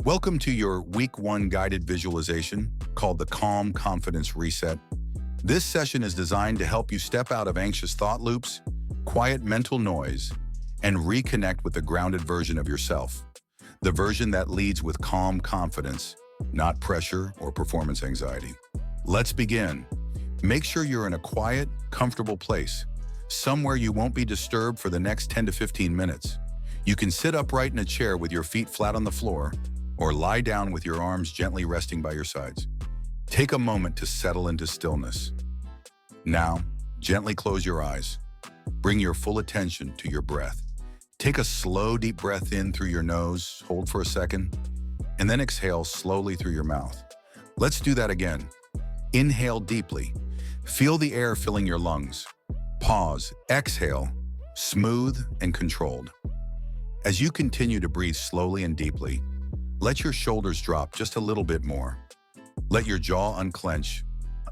Welcome to your Week 1 guided visualization called the Calm Confidence Reset. This session is designed to help you step out of anxious thought loops, quiet mental noise, and reconnect with the grounded version of yourself. The version that leads with calm confidence, not pressure or performance anxiety. Let's begin. Make sure you're in a quiet, comfortable place, somewhere you won't be disturbed for the next 10 to 15 minutes. You can sit upright in a chair with your feet flat on the floor, or lie down with your arms gently resting by your sides. Take a moment to settle into stillness. Now, gently close your eyes. Bring your full attention to your breath. Take a slow, deep breath in through your nose, hold for a second, and then exhale slowly through your mouth. Let's do that again. Inhale deeply. Feel the air filling your lungs. Pause, exhale, smooth and controlled. As you continue to breathe slowly and deeply, let your shoulders drop just a little bit more. Let your jaw unclench.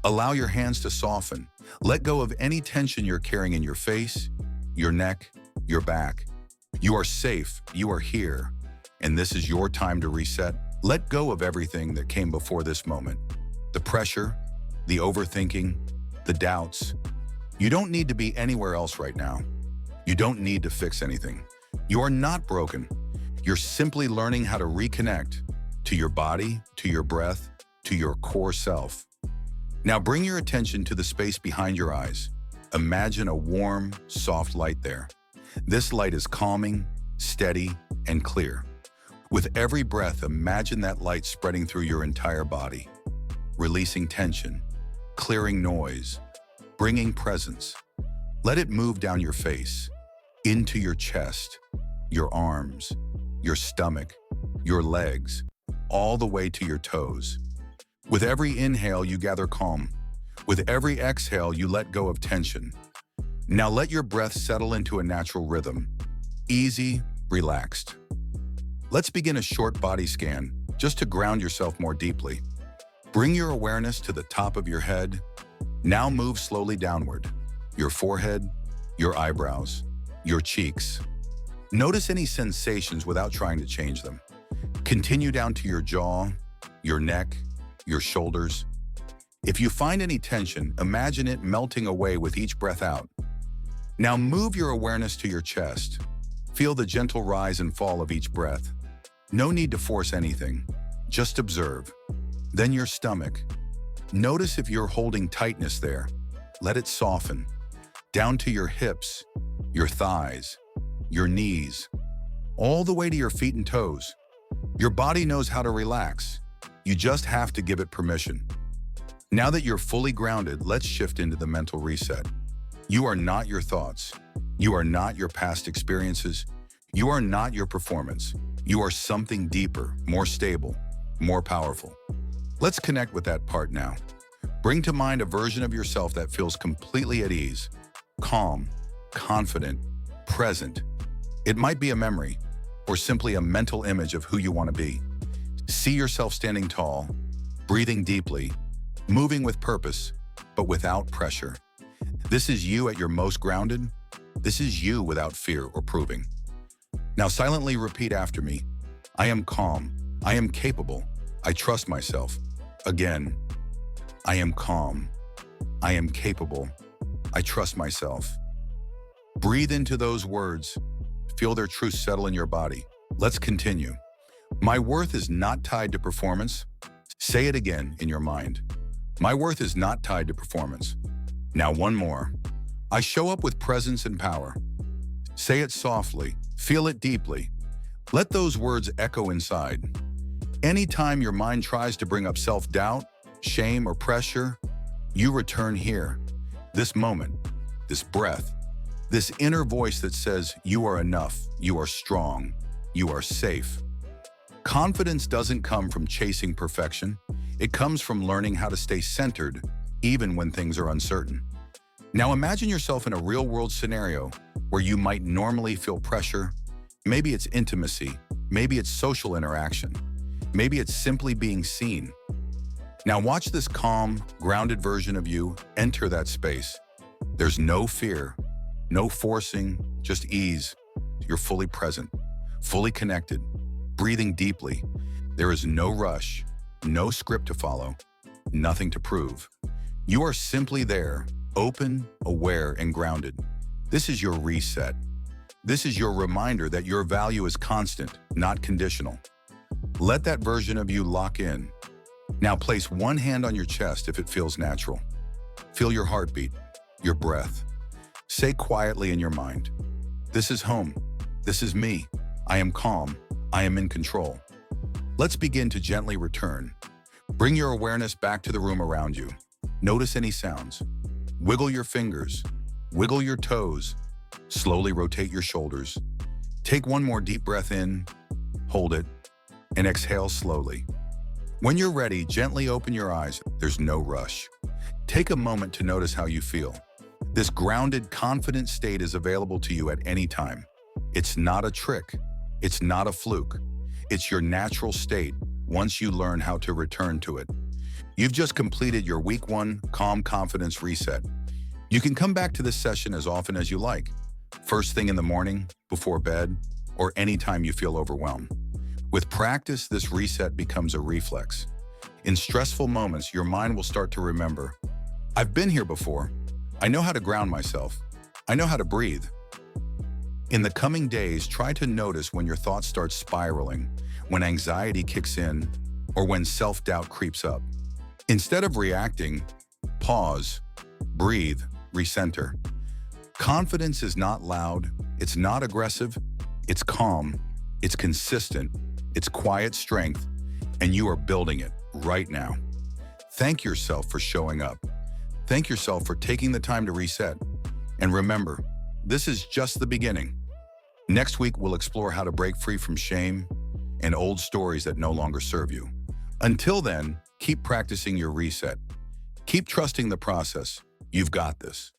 Allow your hands to soften. Let go of any tension you're carrying in your face, your neck, your back. You are safe, you are here, and this is your time to reset. Let go of everything that came before this moment. The pressure, the overthinking, the doubts. You don't need to be anywhere else right now. You don't need to fix anything. You are not broken. You're simply learning how to reconnect to your body, to your breath, to your core self. Now bring your attention to the space behind your eyes. Imagine a warm, soft light there. This light is calming, steady, and clear. With every breath, imagine that light spreading through your entire body, releasing tension, clearing noise, bringing presence. Let it move down your face, into your chest, your arms, your stomach, your legs, all the way to your toes. With every inhale, you gather calm. With every exhale, you let go of tension. Now let your breath settle into a natural rhythm, easy, relaxed. Let's begin a short body scan, just to ground yourself more deeply. Bring your awareness to the top of your head. Now move slowly downward, your forehead, your eyebrows, your cheeks. Notice any sensations without trying to change them. Continue down to your jaw, your neck, your shoulders. If you find any tension, imagine it melting away with each breath out. Now move your awareness to your chest. Feel the gentle rise and fall of each breath. No need to force anything, just observe. Then your stomach. Notice if you're holding tightness there. Let it soften. Down to your hips, your thighs, your knees, all the way to your feet and toes. Your body knows how to relax. You just have to give it permission. Now that you're fully grounded, let's shift into the mental reset. You are not your thoughts. You are not your past experiences. You are not your performance. You are something deeper, more stable, more powerful. Let's connect with that part now. Bring to mind a version of yourself that feels completely at ease, calm, confident, present. It might be a memory or simply a mental image of who you want to be. See yourself standing tall, breathing deeply, moving with purpose, but without pressure. This is you at your most grounded. This is you without fear or proving. Now silently repeat after me. I am calm. I am capable. I trust myself. Again, I am calm. I am capable. I trust myself. Breathe into those words. Feel their truth settle in your body. Let's continue. My worth is not tied to performance. Say it again in your mind. My worth is not tied to performance. Now one more. I show up with presence and power. Say it softly. Feel it deeply. Let those words echo inside. Anytime your mind tries to bring up self-doubt, shame, or pressure, you return here. This moment, this breath, this inner voice that says you are enough, you are strong, you are safe. Confidence doesn't come from chasing perfection. It comes from learning how to stay centered, even when things are uncertain. Now imagine yourself in a real-world scenario where you might normally feel pressure. Maybe it's intimacy, maybe it's social interaction, maybe it's simply being seen. Now watch this calm, grounded version of you enter that space. There's no fear, no forcing, just ease. You're fully present, fully connected, breathing deeply. There is no rush, no script to follow, nothing to prove. You are simply there, open, aware, and grounded. This is your reset. This is your reminder that your value is constant, not conditional. Let that version of you lock in. Now place one hand on your chest if it feels natural. Feel your heartbeat, your breath. Say quietly in your mind, "This is home. This is me. I am calm. I am in control." Let's begin to gently return. Bring your awareness back to the room around you. Notice any sounds. Wiggle your fingers. Wiggle your toes. Slowly rotate your shoulders. Take one more deep breath in, hold it, and exhale slowly. When you're ready, gently open your eyes. There's no rush. Take a moment to notice how you feel. This grounded, confident state is available to you at any time. It's not a trick. It's not a fluke. It's your natural state once you learn how to return to it. You've just completed your week 1 Calm Confidence Reset. You can come back to this session as often as you like. First thing in the morning, before bed, or anytime you feel overwhelmed. With practice, this reset becomes a reflex. In stressful moments, your mind will start to remember, "I've been here before. I know how to ground myself. I know how to breathe." In the coming days, try to notice when your thoughts start spiraling, when anxiety kicks in, or when self-doubt creeps up. Instead of reacting, pause, breathe, recenter. Confidence is not loud, it's not aggressive, it's calm, it's consistent, it's quiet strength, and you are building it right now. Thank yourself for showing up. Thank yourself for taking the time to reset. And remember, this is just the beginning. Next week, we'll explore how to break free from shame and old stories that no longer serve you. Until then, keep practicing your reset. Keep trusting the process. You've got this.